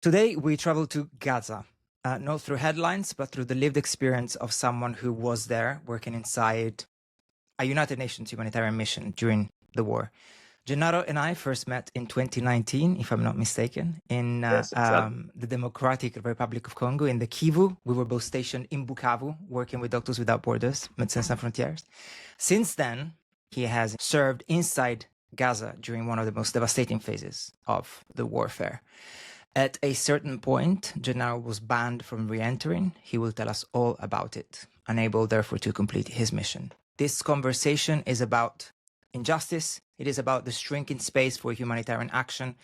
Today, we travel to Gaza, not through headlines, but through the lived experience of someone who was there working inside a United Nations humanitarian mission during the war. Gennaro and I first met in 2019, if I'm not mistaken, in Yes, exactly. the Democratic Republic of Congo, in the Kivu. We were both stationed in Bukavu, working with Doctors Without Borders, Médecins Sans Frontières. Since then, he has served inside Gaza during one of the most devastating phases of the warfare. At a certain point, Gennaro was banned from re-entering. He will tell us all about it, unable therefore to complete his mission. This conversation is about injustice. It is about the shrinking space for humanitarian action.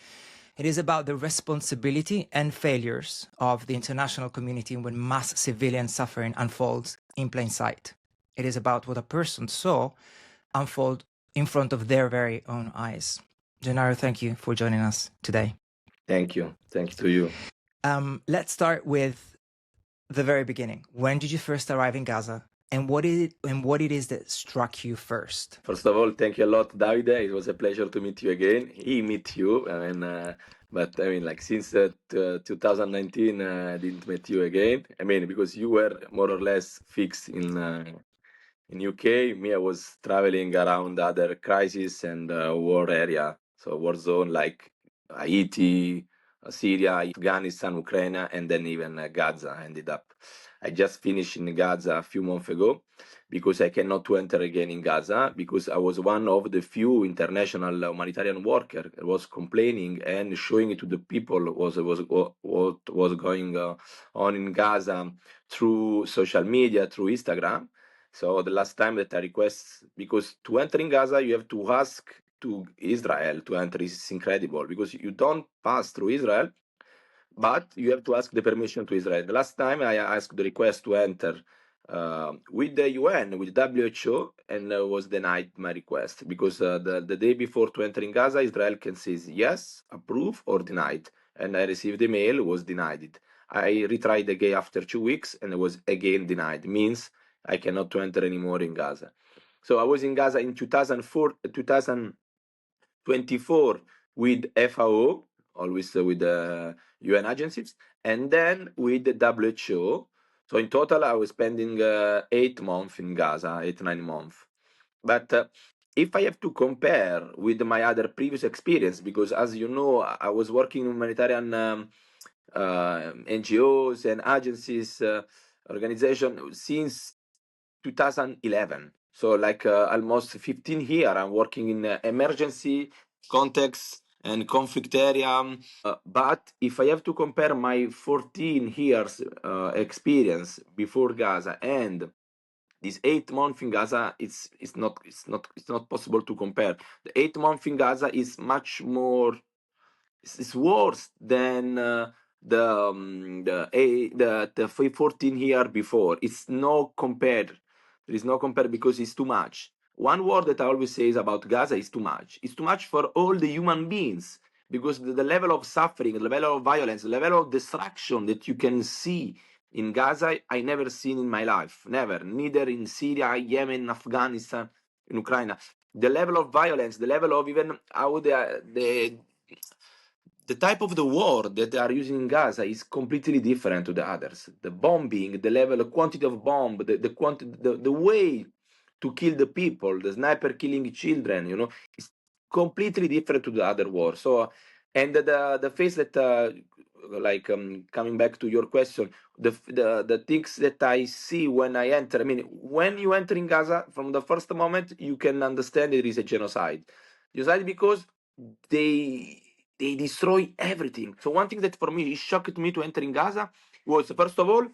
It is about the responsibility and failures of the international community when mass civilian suffering unfolds in plain sight. It is about what a person saw unfold in front of their very own eyes. Gennaro, thank you for joining us today. Thank you. Thank you to you. Let's start with the very beginning. When did you first arrive in Gaza, and what it is that struck you first? First of all, thank you a lot, Davide. It was a pleasure to meet you again. He meet you, but I mean, like since 2019, I didn't meet you again. I mean, because you were more or less fixed in UK. Me, I was traveling around other crises and war area, so war zone like Haiti, Syria, Afghanistan, Ukraine, and then even Gaza. Ended up. I just finished in Gaza a few months ago because I cannot enter again in Gaza because I was one of the few international humanitarian workers that was complaining and showing it to the people what was going on in Gaza through social media, through Instagram. So the last time that I request, because to enter in Gaza, you have to ask to Israel to enter. It's incredible because you don't pass through Israel, but you have to ask the permission to Israel. The last time I asked the request to enter with the UN, with WHO, and was denied my request because the day before to enter in Gaza, Israel can say yes, approve, or denied. And I received the mail, was denied it. I retried again after 2 weeks, and it was again denied. Means I cannot to enter anymore in Gaza. So I was in Gaza in 2024 with FAO, always with the UN agencies, and then with the WHO. So in total, I was spending 8 months in Gaza, 9 months. But if I have to compare with my other previous experience, because as you know, I was working in humanitarian NGOs and agencies, organization since 2011. So like almost 15 years, I'm working in emergency context and conflict area. But if I have to compare my 14 years experience before Gaza and this 8 months in Gaza, it's not possible to compare. The 8 months in Gaza is much more. It's worse than the 14 year before. It's no compared. There is no compare because it's too much. One word that I always say is about Gaza is too much. It's too much for all the human beings because the level of suffering, the level of violence, the level of destruction that you can see in Gaza, I never seen in my life. Never. Neither in Syria, Yemen, Afghanistan, in Ukraine. The level of violence, the level of even how the type of the war that they are using in Gaza is completely different to the others. The bombing, the level, the quantity of bomb, the way to kill the people, the sniper killing children, is completely different to the other war. So, and the face that, coming back to your question, the things that I see when I enter. I mean, when you enter in Gaza, from the first moment, you can understand there is a genocide. Genocide because they they destroy everything. So one thing that for me shocked me to enter in Gaza was first of all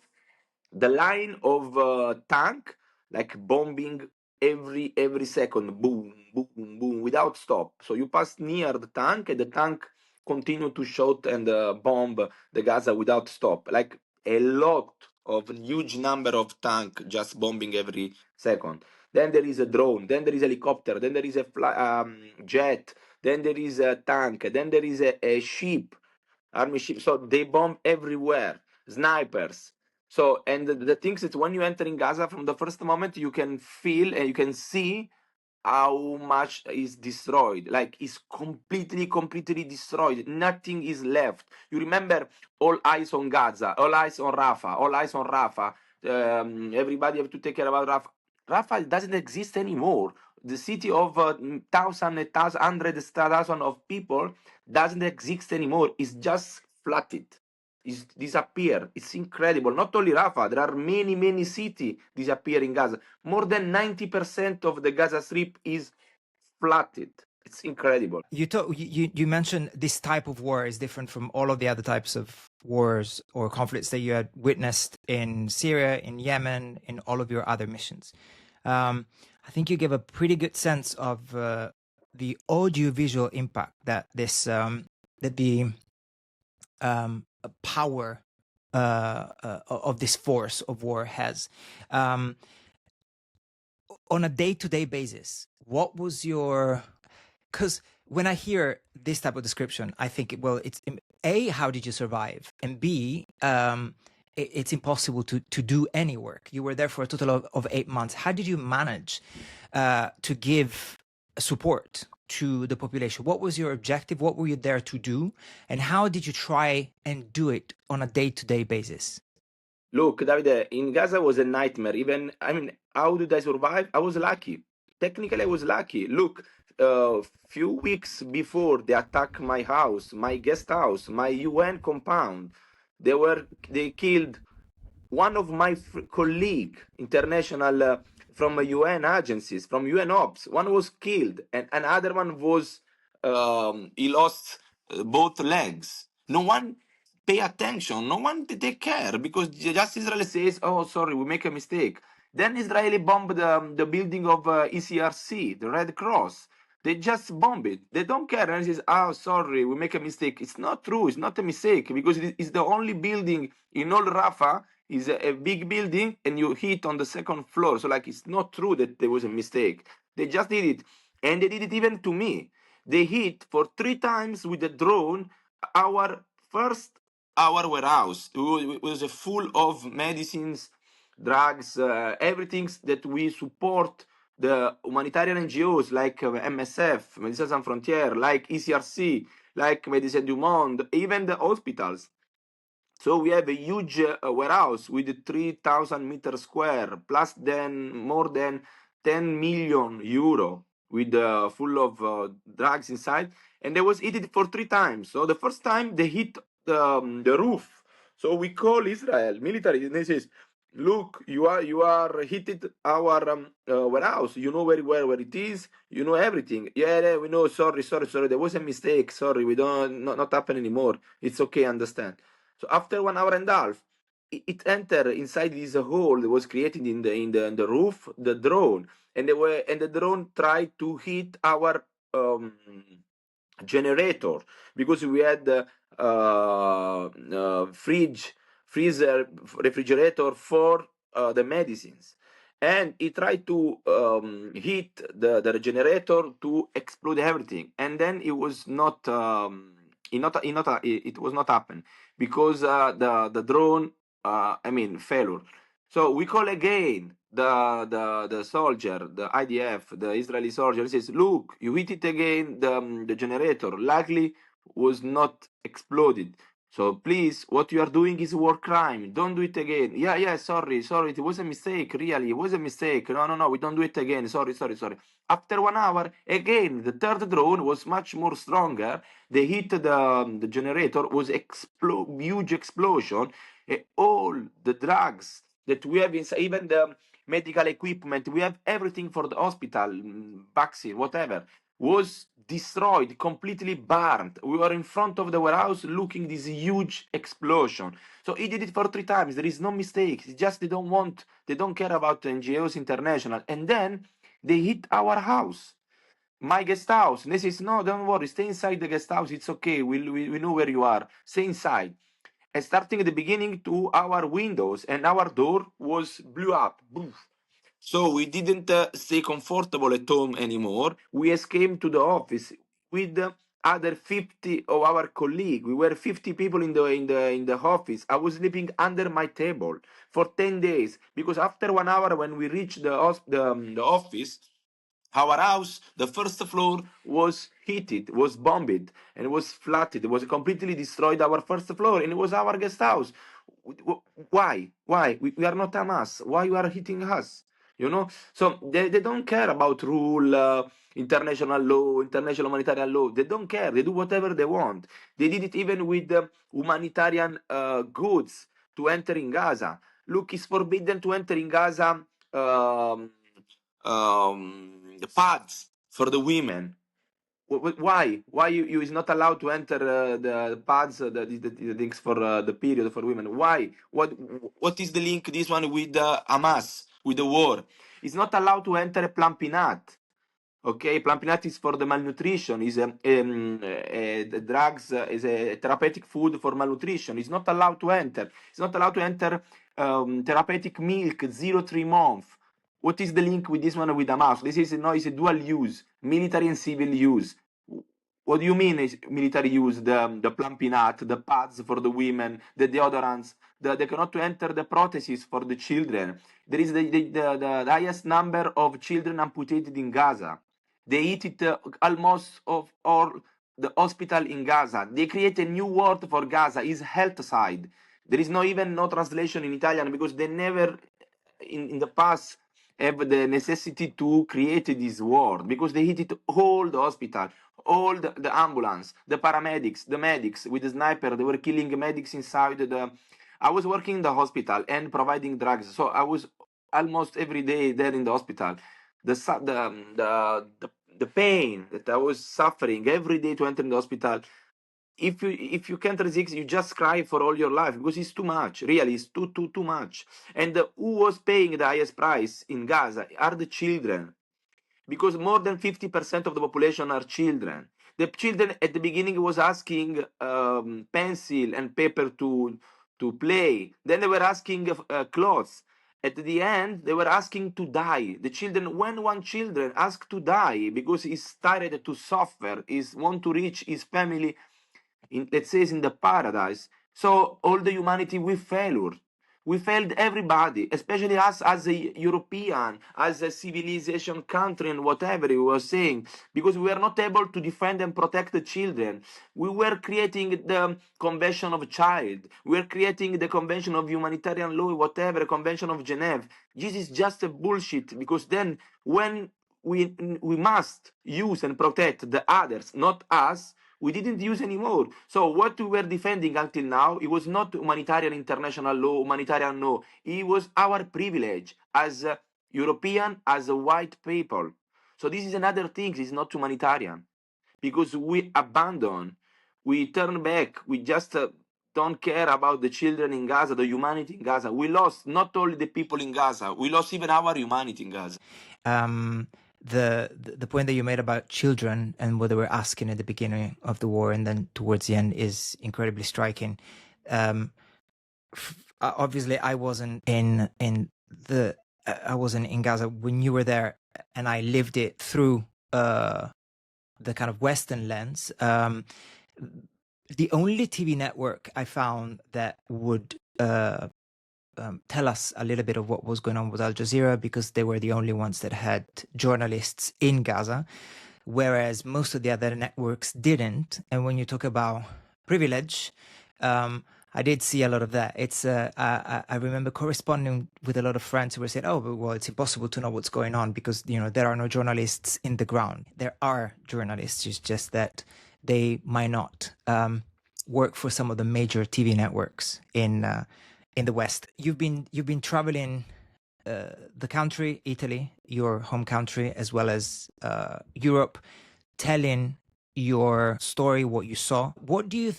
the line of tank like bombing every second, boom, boom, boom, without stop. So you pass near the tank and the tank continue to shoot and bomb the Gaza without stop. Like a lot of huge number of tank just bombing every second. Then there is a drone, then there is a helicopter, then there is a jet, then there is a tank, then there is a ship, army ship. So they bomb everywhere, snipers. So, and the thing is that when you enter in Gaza, from the first moment, you can feel and you can see how much is destroyed. Like, it's completely destroyed. Nothing is left. You remember, all eyes on Gaza, all eyes on Rafah, all eyes on Rafah. Everybody have to take care about Rafah. Rafah doesn't exist anymore. The city of hundreds, thousand of people doesn't exist anymore. It's just flooded. It's disappeared. It's incredible. Not only Rafah, there are many cities disappear in Gaza. More than 90% of the Gaza Strip is flooded. It's incredible. You mentioned this type of war is different from all of the other types of wars or conflicts that you had witnessed in Syria, in Yemen, in all of your other missions. I think you gave a pretty good sense of the audiovisual impact that this that the power of this force of war has. On a day-to-day basis, what was your... Because when I hear this type of description, I think, well, it's A, how did you survive? And B, it's impossible to do any work. You were there for a total of 8 months. How did you manage to give support to the population? What was your objective? What were you there to do? And how did you try and do it on a day-to-day basis? Look, Davide, in Gaza was a nightmare. Even, I mean, how did I survive? I was lucky. Technically, I was lucky. Look, few weeks before they attacked my house, my guest house, my UN compound, they killed one of my colleague, international from UN agencies, from UN Ops. One was killed, and another one was he lost both legs. No one pay attention. No one take care because just Israel says, "Oh, sorry, we make a mistake." Then Israeli bombed the building of ECRC, the Red Cross. They just bomb it. They don't care. And it says, "Oh, sorry, we make a mistake." It's not true. It's not a mistake because it's the only building in all Rafah is a big building, and you hit on the second floor. So, like, it's not true that there was a mistake. They just did it, and they did it even to me. They hit for 3 times with a drone our first our warehouse. It was full of medicines, drugs, everything that we support the humanitarian NGOs like MSF, Médecins Sans Frontières, like ECRC, like Médecins du Monde, even the hospitals. So we have a huge warehouse with 3,000 meters square, plus then more than 10 million euro with full of drugs inside. And they was hit it for 3 times. So the first time they hit the roof. So we call Israel military, and they says, "Look, you are hit our warehouse. You know very well where it is. You know everything. Yeah, we know. Sorry. There was a mistake. Sorry, we don't not happen anymore. It's okay. Understand." So after 1 hour and a half, it entered inside this hole that was created in the roof, the drone, and the drone tried to hit our um, generator because we had freezer, refrigerator for the medicines, and he tried to hit the generator to explode everything, and then it was not. It was not happen because the drone failure. So we call again the soldier, the IDF, the Israeli soldier. He says, "Look, you hit it again. The generator likely was not exploded. So please, what you are doing is war crime. Don't do it again." Yeah, sorry. It was a mistake. Really, it was a mistake. No, we don't do it again. Sorry. After 1 hour, again, the third drone was much more stronger. They hit the generator, was huge explosion. All the drugs that we have inside, even the medical equipment, we have everything for the hospital, vaccine, whatever, was destroyed, completely burned. We were in front of the warehouse looking this huge explosion. So he did it for 3 times. There is no mistake. It's just they don't care about NGOs international. And then they hit our house, my guest house. And they says, "No, don't worry, stay inside the guest house. It's okay. We know where you are. Stay inside." And starting at the beginning to our windows and our door was blew up. Boof. So we didn't stay comfortable at home anymore. We escaped to the office with other 50 of our colleagues. We were 50 people in the office. I was sleeping under my table for 10 days because after 1 hour when we reached the office, Our house, the first floor was heated, was bombed, and was flooded. It was completely destroyed. Our first floor, and it was our guest house. Why? Why? We are not Hamas. Why you are hitting us? You know. So they don't care about rule, international law, international humanitarian law. They don't care. They do whatever they want. They did it even with humanitarian goods to enter in Gaza. Look, it's forbidden to enter in Gaza. Pads for the women. Why? Why you is not allowed to enter the pads, the things for the period for women? Why? What is the link? This one with Hamas, with the war? It's not allowed to enter a Plampinat. Okay, Plampinat is for the malnutrition. Is the drugs is a therapeutic food for malnutrition. It's not allowed to enter. It's not allowed to enter therapeutic milk 0 3 month. What is the link with this one with Hamas? This is no, it's a dual use, military and civil use. What do you mean is military use? The Plampinat, the pads for the women, the deodorants. They cannot enter the prostheses for the children. There is the highest number of children amputated in Gaza. They eat it almost of all the hospital in Gaza. They create a new word for Gaza. Is Healthcide. There is no even no translation in Italian because they never in the past have the necessity to create this word because they hit it all the hospital, all the ambulance, the paramedics, the medics with the sniper. They were killing medics inside the. I was working in the hospital and providing drugs, so I was almost every day there in the hospital. The pain that I was suffering every day to enter in the hospital. If you can't resist, you just cry for all your life because it's too much. Really, it's too much. And who was paying the highest price in Gaza are the children, because more than 50% of the population are children. The children at the beginning was asking pencil and paper to play. Then they were asking clothes. At the end, they were asking to die. The children, when one children ask to die because he's tired to suffer, is want to reach his family in, let's say, in the paradise. So all the humanity, we failed. We failed everybody, especially us as a European, as a civilization country, and whatever we were saying, because we were not able to defend and protect the children. We were creating the Convention of Child. We were creating the Convention of Humanitarian Law, whatever, Convention of Geneva. This is just a bullshit, because then when we must use and protect the others, not us, we didn't use anymore. So what we were defending until now, it was not humanitarian international law, humanitarian law. It was our privilege as a European, as a white people. So this is another thing. It's not humanitarian because we abandon, we turn back, we just don't care about the children in Gaza, the humanity in Gaza. We lost not only the people in Gaza, we lost even our humanity in Gaza. The point that you made about children and what they were asking at the beginning of the war and then towards the end is incredibly striking. Obviously, I wasn't in Gaza when you were there, and I lived it through the kind of Western lens. The only TV network I found that would tell us a little bit of what was going on with Al Jazeera, because they were the only ones that had journalists in Gaza, whereas most of the other networks didn't. And when you talk about privilege, I did see a lot of that. It's I remember corresponding with a lot of friends who were saying, "Oh, well, it's impossible to know what's going on because there are no journalists in the ground." There are journalists, it's just that they might not work for some of the major TV networks in the West. You've been traveling the country, Italy, your home country, as well as Europe, telling your story, what you saw. What do you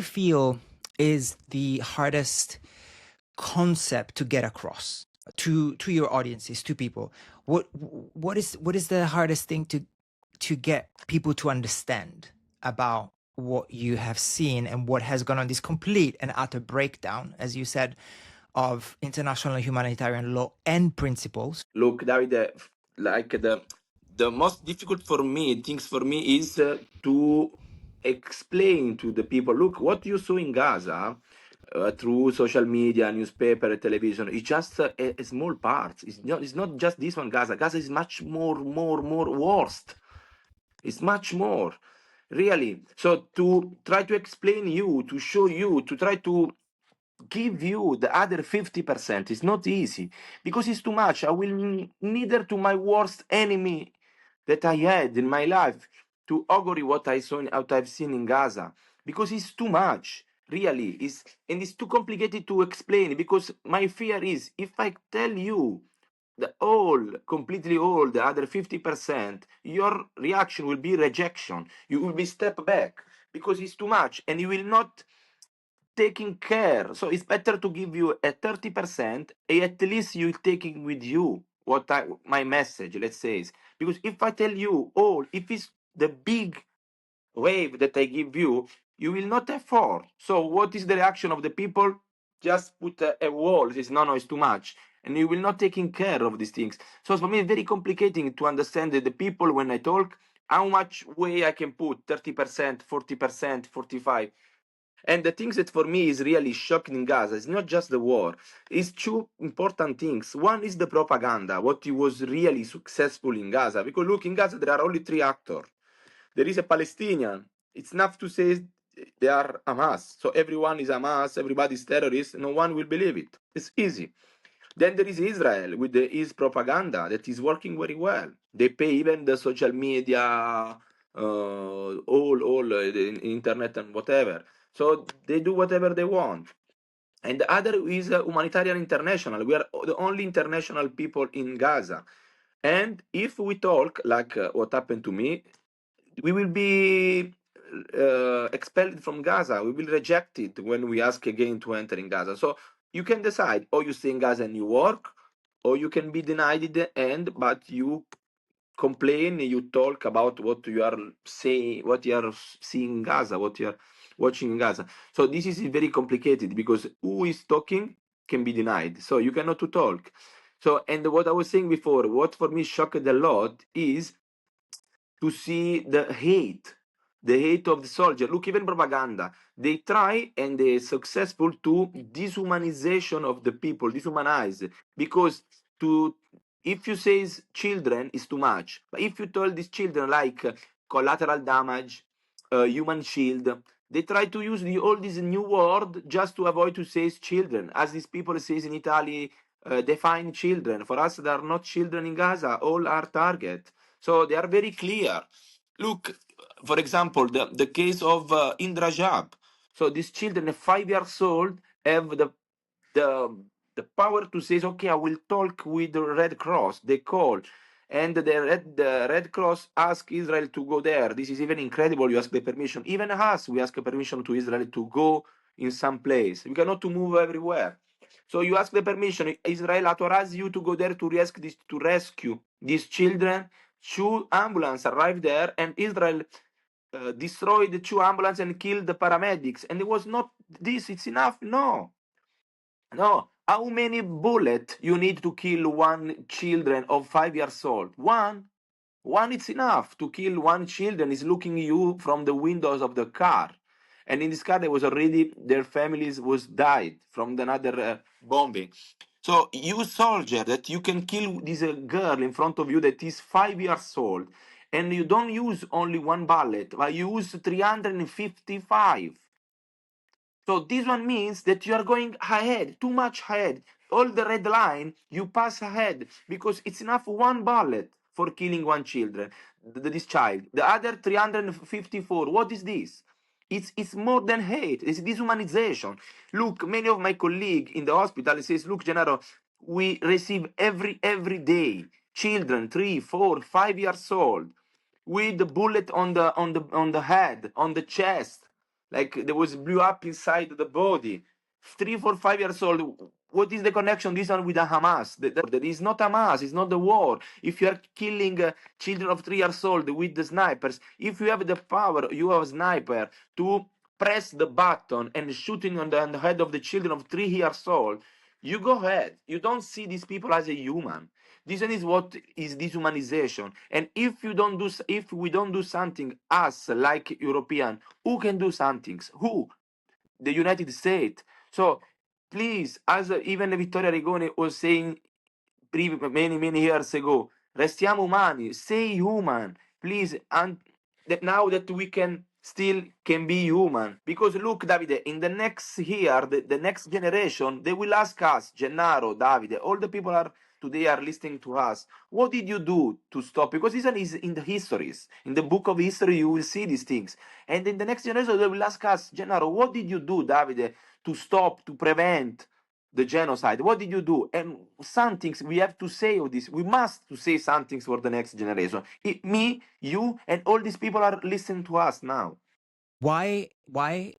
feel is the hardest concept to get across to your audiences, to people? What is the hardest thing to get people to understand about what you have seen and what has gone on, this complete and utter breakdown, as you said, of international humanitarian law and principles? Look, Davide, like the most difficult things for me is to explain to the people, look, what you saw in Gaza through social media, newspaper, television. It's just a small part. It's not just this one, Gaza. Gaza is much more worst. It's much more, really. So to try to explain you, to show you, to try to give you the other 50% is not easy because it's too much. I will neither to my worst enemy that I had in my life to augury what I saw, what I've seen in Gaza, because it's too much. Really, and it's too complicated to explain. Because my fear is if I tell you completely all the other 50%, your reaction will be rejection. You will be step back because it's too much, and you will not taking care. So it's better to give you a 30%, and at least you're taking with you my message, let's say. Because if I tell you all, if it's the big wave that I give you, you will not afford. So what is the reaction of the people? Just put a wall. It says, no, it's too much. And you will not taking care of these things. So for me, it's very complicating to understand that the people, when I talk, how much way I can put 30%, 40%, 45%. And the things that for me is really shocking in Gaza is not just the war. It's two important things. One is the propaganda, what was really successful in Gaza. Because look, in Gaza there are only three actors. There is a Palestinian. It's enough to say they are Hamas. So everyone is Hamas, everybody's terrorist. No one will believe it. It's easy. Then there is Israel with his propaganda that is working very well. They pay even the social media, all the internet and whatever. So they do whatever they want. And the other is Humanitarian International. We are the only international people in Gaza. And if we talk like what happened to me, we will be expelled from Gaza. We will reject it when we ask again to enter in Gaza. So you can decide, or you stay in Gaza and you work, or you can be denied at the end, but you complain, you talk about what you are saying, what you are seeing in Gaza, what you are watching in Gaza. So this is very complicated because who is talking can be denied. So you cannot to talk. So, and what I was saying before, what for me shocked a lot is to see the hate of the soldier. Look, even propaganda, they try and they're successful to dehumanization of the people, dehumanize, because to if you say children is too much, but if you tell these children like collateral damage, human shield, they try to use all these new word just to avoid to say children, as these people says in Italy, define children. For us, there are not children in Gaza, all are target. So they are very clear. Look, for example, the case of Indra Jab. So these children, 5 years old, have the the power to say, okay, I will talk with the Red Cross. They call, and the Red Cross ask Israel to go there. This is even incredible. You ask the permission. Even us, we ask permission to Israel to go in some place. We cannot to move everywhere. So you ask the permission. Israel authorize you to go there to rescue these children. 2 ambulances arrived there, and Israel destroyed the 2 ambulances and killed the paramedics. And it was not this. It's enough. No. How many bullets you need to kill one children of 5 years old? One is enough to kill one children. Is looking you from the windows of the car, and in this car there was already their families was died from another bombing. So you soldier that you can kill this girl in front of you that is 5 years old, and you don't use only one bullet, but you use 355. So this one means that you are going ahead, too much ahead. All the red line, you pass ahead because it's enough one bullet for killing one children, this child. The other 354, what is this? It's more than hate. It's dehumanization. Look, many of my colleagues in the hospital says, look, Gennaro, we receive every day children 3, 4, 5 years old with the bullet on the head, on the chest, like there was blew up inside the body. 3, 4, 5 years old. What is the connection this one with the Hamas? That is not Hamas. It's not the war. If you are killing children of 3 years old with the snipers, if you have the power, you have a sniper to press the button and shooting on the head of the children of 3 years old, you go ahead. You don't see these people as a human. This is what is dehumanization. And if we don't do something, us like European, who can do something? Who? The United States. So please, as even Vittorio Rigoni was saying many years ago, restiamo umani, stay human, please. And that now that we can still can be human, because look, Davide, in the next year, the next generation, they will ask us, Gennaro, Davide, all the people are today are listening to us, what did you do to stop? Because this one is in the histories, in the book of history, you will see these things. And in the next generation, they will ask us, Gennaro, what did you do, Davide, to stop, to prevent the genocide? What did you do? And some things we have to say of this. We must to say some things for the next generation. Me, you, and all these people are listening to us now. Why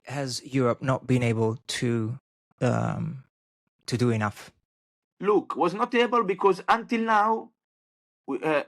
has Europe not been able to do enough? Look, was not able because until now,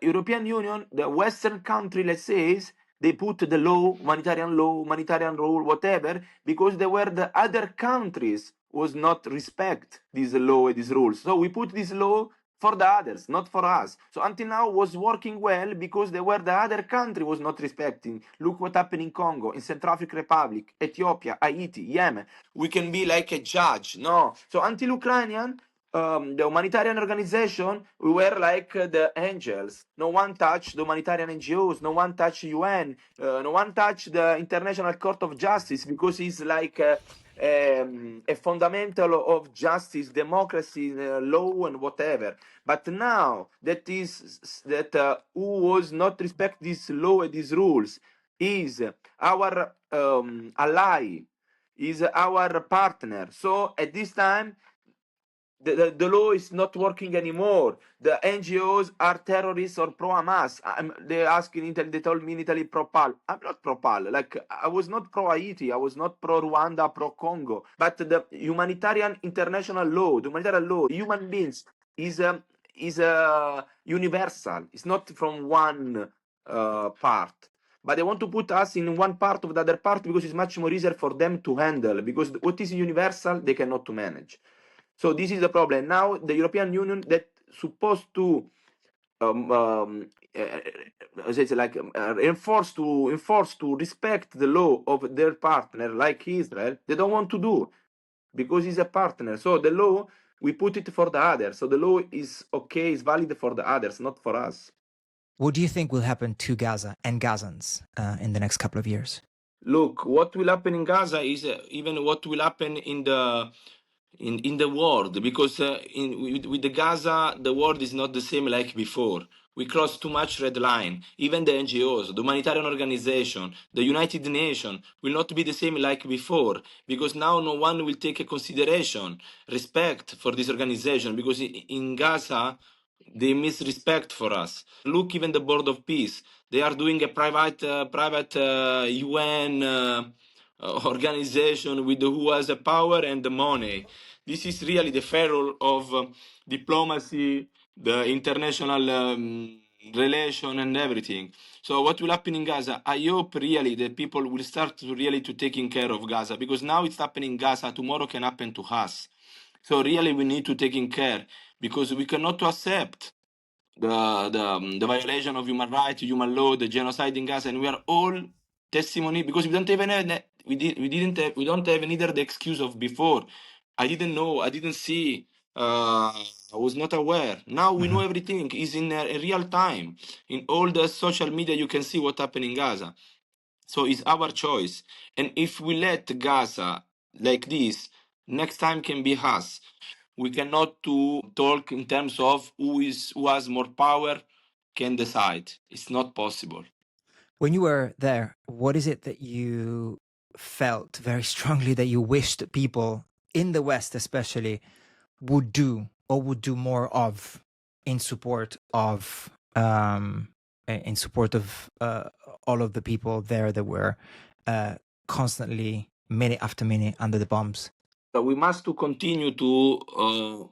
European Union, the Western country, let's say, they put the law, humanitarian rule, whatever, because there were the other countries was not respect this law and these rules. So we put this law for the others, not for us. So until now was working well because there were the other country was not respecting. Look what happened in Congo, in Central African Republic, Ethiopia, Haiti, Yemen. We can be like a judge, no? So until Ukrainian, the humanitarian organization, we were like the angels. No one touched the humanitarian NGOs. No one touched UN. No one touched the International Court of Justice because it's like a fundamental of justice, democracy, law, and whatever. But now that who was not respect this law and these rules is our ally, is our partner. So at this time the law is not working anymore. The NGOs are terrorists or pro-Hamas. They ask in Italy, they told me in Italy pro-Pal. I'm not pro-Pal. Like, I was not pro-Haiti. I was not pro-Rwanda, pro-Congo. But the humanitarian international law, the humanitarian law, human beings is universal. It's not from one part. But they want to put us in one part of the other part because it's much more easier for them to handle. Because what is universal, they cannot to manage. So this is the problem. Now the European Union that supposed to enforce to respect the law of their partner like Israel, they don't want to do because he's a partner. So the law we put it for the others. So the law is okay, is valid for the others, not for us. What do you think will happen to Gaza and Gazans in the next couple of years? Look, what will happen in Gaza is even what will happen in the world, because with the Gaza, the world is not the same like before. We crossed too much red line. Even the NGOs, the humanitarian organization, the United Nations will not be the same like before, because now no one will take a consideration, respect for this organization, because in Gaza they miss respect for us. Look, even the Board of Peace, they are doing a private UN organization with who has the power and the money. This is really the failure of diplomacy, the international relation and everything. So what will happen in Gaza? I hope really that people will start to really to taking care of Gaza, because now it's happening in Gaza, tomorrow can happen to us. So really we need to taking care, because we cannot accept the violation of human rights, human law, the genocide in Gaza, and we are all testimony, because we don't even have, we don't have neither the excuse of before. I didn't know, I didn't see, I was not aware. Now we know everything is in a real time. In all the social media, you can see what happened in Gaza. So it's our choice. And if we let Gaza like this, next time can be us. We cannot to talk in terms of who has more power can decide. It's not possible. When you were there, what is it that you felt very strongly that you wished people in the West especially would do or would do more of in support of all of the people there that were constantly minute after minute under the bombs? So we must to continue to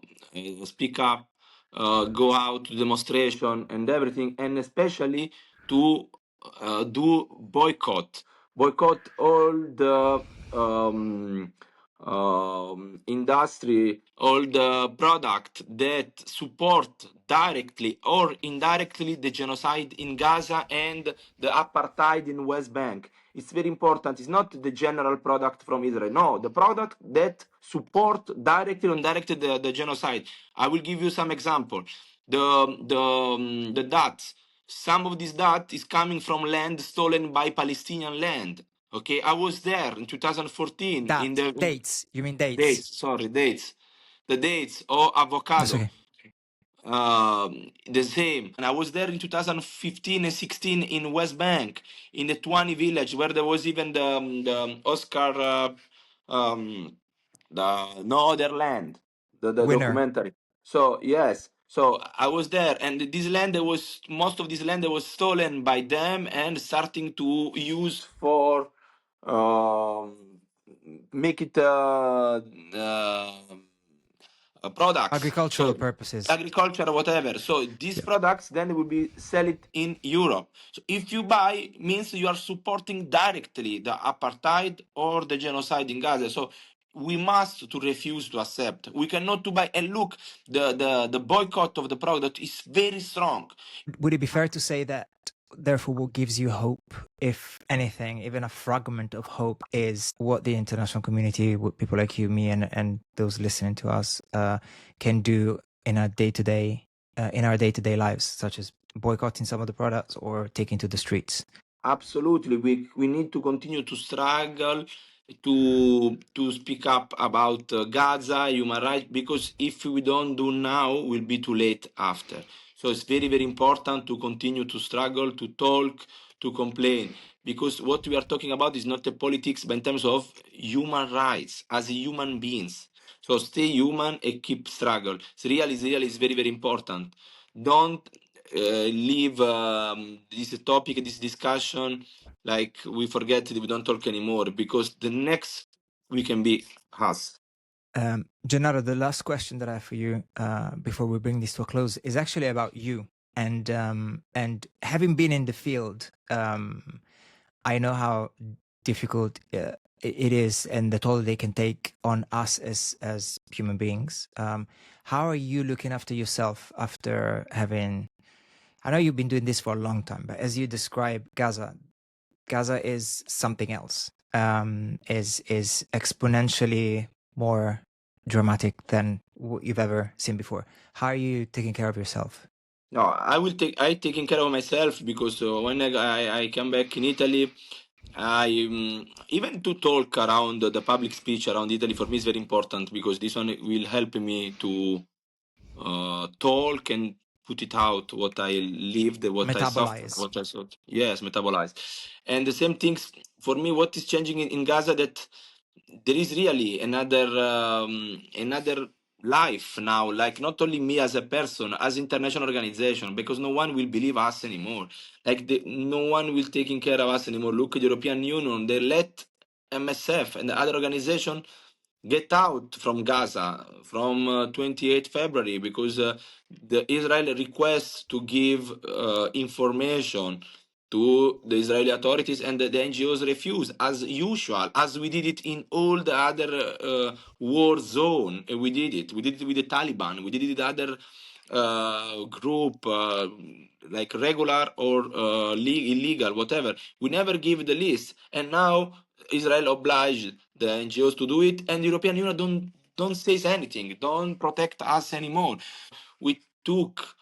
speak up, go out to demonstration and everything, and especially to do boycott all the industry, all the product that support directly or indirectly the genocide in Gaza and the apartheid in West Bank. it's very important. It's not the general product from Israel. No, the product that support directly or indirectly the genocide. I will give you some example. The dots. Some of this dot is coming from land stolen by Palestinian land. Okay, I was there in 2014 in the Dates. You mean dates? dates. Sorry, dates. The dates or That's avocado. okay. The same. And I was there in 2015 and 16 in West Bank, in the Twani village, where there was even the Oscar, the No Other Land, the Winner. documentary. So yes, so I was there, and this land there was most of this land that was stolen by them and starting to use for make it products. Agricultural So purposes. agriculture or whatever. So these Yeah. products then will be sell it in Europe. So if you buy, means you are supporting directly the apartheid or the genocide in Gaza. So we must to refuse to accept. We cannot to buy. And look, the boycott of the product is very strong. Would it be fair to say that, therefore, what gives you hope, if anything, even a fragment of hope, is what the international community, what people like you, me, and those listening to us can do in our day-to-day lives, such as boycotting some of the products or taking to the streets? Absolutely, we need to continue to struggle to speak up about Gaza, human rights, because if we don't do now, will be too late after. So it's very, very important to continue to struggle, to talk, to complain, because what we are talking about is not the politics, but in terms of human rights as human beings. So stay human and keep struggle. It's really is very, very important. Don't leave this topic, this discussion, like we forget that we don't talk anymore, because the next we can be us. Gennaro, the last question that I have for you before we bring this to a close is actually about you. And having been in the field, I know how difficult it is and the toll they can take on us as human beings. How are you looking after yourself after having... I know you've been doing this for a long time, but as you describe Gaza is something else. Is exponentially more dramatic than what you've ever seen before. How are you taking care of yourself? No, I taking care of myself, because when I come back in Italy, I even to talk around the public speech around Italy for me is very important, because this one will help me to talk and put it out what I lived, what I suffered, Metabolize. what I saw. Yes, metabolize. And the same things for me. What is changing in Gaza, that there is really another life now, like not only me as a person, as international organization, because no one will believe us anymore, like no one will taking care of us anymore. Look at the European Union, they let MSF and the other organization get out from Gaza from 28 February, because the Israel requests to give information to the Israeli authorities, and the NGOs refuse, as usual, as we did it in all the other war zone. We did it. We did it with the Taliban. We did it with other group, like regular or illegal, whatever. We never give the list, and now Israel obliged the NGOs to do it, and the European Union don't say anything, don't protect us anymore. We took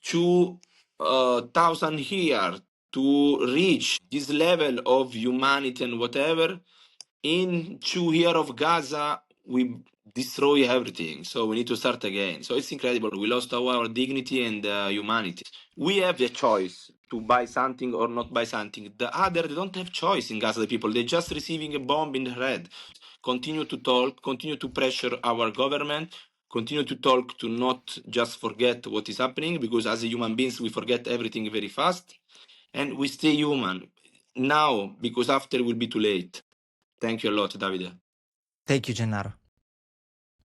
2,000 here to reach this level of humanity and whatever. In 2 years of Gaza, we destroy everything. So we need to start again. So it's incredible. We lost our dignity and humanity. We have the choice to buy something or not buy something. The other, they don't have choice in Gaza, the people. They're just receiving a bomb in the head. Continue to talk, continue to pressure our government, continue to talk, to not just forget what is happening, because as a human beings, we forget everything very fast. And we stay human now, because after will be too late. Thank you a lot, Davide. Thank you, Gennaro.